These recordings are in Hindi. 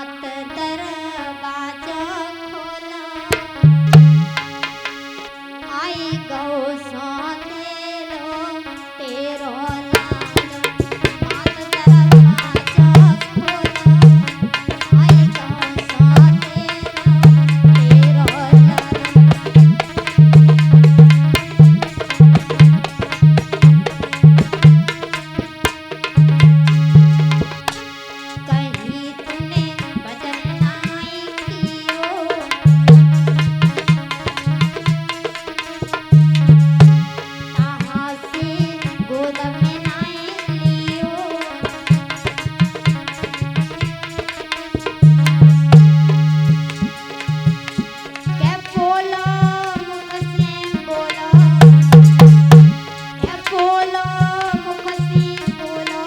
मात दरवाजा खोला आई गौ सो तेरो तेरो लाल मात दरवाजा खोला आई गौ सो तेरो कहीं तूने भजन नाई कियो कहाँ से गोद में नाई लियो क्या बोलो मुख से बोलो क्या बोलो मुख से बोलो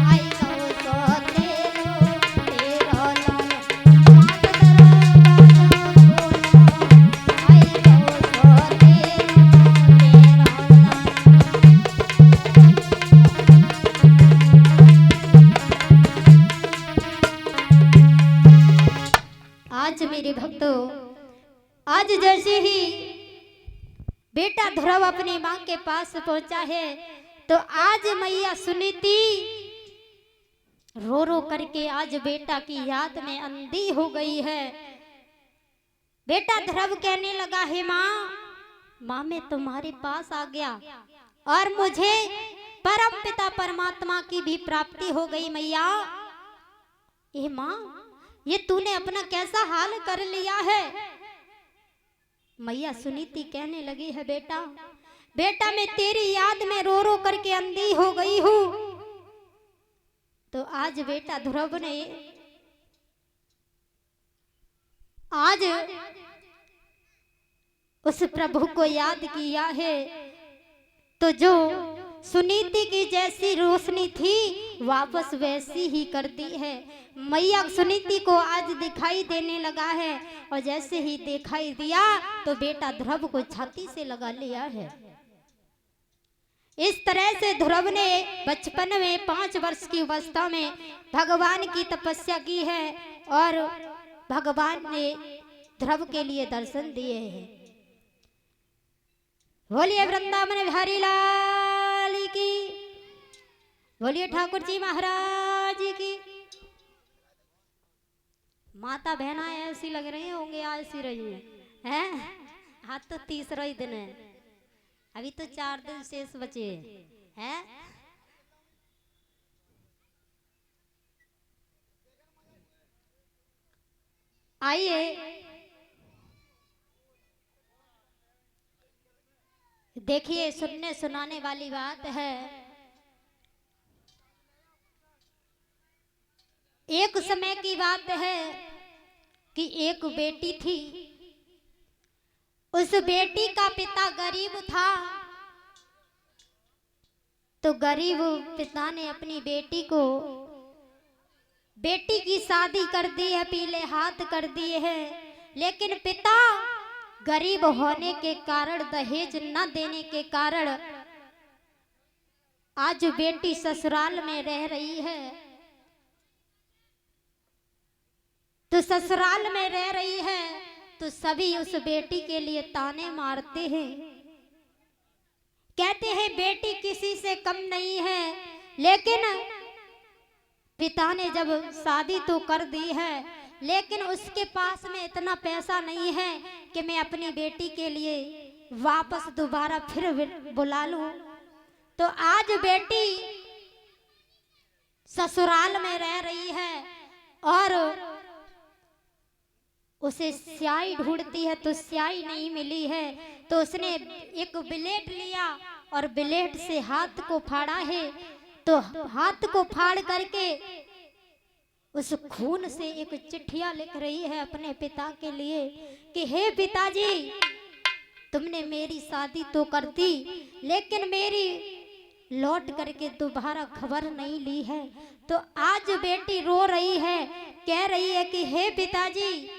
आई गौ सो तेरो तेरो लाल मात दरवाजा खोलो आई गौ सो तेरो आज मेरे भक्तों, आज जैसे ही बेटा ध्रुव अपनी मां के पास पहुंचा है तो आज मैया सुनीति रो रो करके आज बेटा की याद में अंधी हो गई है। बेटा ध्रुव कहने लगा है मां मैं तुम्हारे पास आ गया और मुझे परम पिता परमात्मा की भी प्राप्ति हो गई। मैया ये मां ये तूने अपना कैसा हाल कर लिया है। मैया सुनीति कहने लगी है बेटा मैं तेरी याद में रो रो करके अंधी हो गई हूं। तो आज बेटा ध्रुव ने आज उस प्रभु को याद किया है तो जो सुनीति की जैसी रोशनी थी वापस वैसी ही करती है। मैया सुनीति को आज दिखाई देने लगा है और जैसे ही दिखाई दिया तो बेटा ध्रुव को छाती से लगा लिया है। इस तरह से ध्रुव ने बचपन में 5 वर्ष की अवस्था में भगवान की तपस्या की है और भगवान ने ध्रुव के लिए दर्शन दिए हैं। बोलिए वृंदावन बिहारी लाल की, बोलिए ठाकुर जी महाराज की। माता बहना ऐसी लग रही होंगे आज सी रही है आज तो 3रा ही दिन है, अभी तो 4 दिन शेष बचे हैं। आइए देखिए सुनने सुनाने वाली बात है। एक समय की बात है कि एक बेटी थी। उस बेटी का पिता गरीब था तो गरीब पिता ने अपनी बेटी की शादी कर दी है, पीले हाथ कर दिए हैं। लेकिन पिता गरीब होने के कारण, दहेज न देने के कारण आज बेटी ससुराल में रह रही है। तो ससुराल में रह रही है तो सभी उस बेटी के लिए ताने मारते हैं, कहते हैं बेटी किसी से कम नहीं है। लेकिन पिता ने जब शादी तो कर दी है लेकिन उसके पास में इतना पैसा नहीं है कि मैं अपनी बेटी के लिए वापस दोबारा फिर बुला लूं। तो आज बेटी ससुराल में रह रही है और उसे स्याही ढूंढती है तो स्याही नहीं मिली है। तो उसने एक ब्लेड लिया और ब्लेड से हाथ को फाड़ा है। तो हाथ को फाड़ करके उस खून से एक चिट्ठिया लिख रही है अपने पिता के लिए कि हे पिताजी, तुमने मेरी शादी तो कर दी लेकिन मेरी लौट करके दोबारा खबर नहीं ली है। तो आज बेटी रो रही है, कह रही है कि हे पिताजी,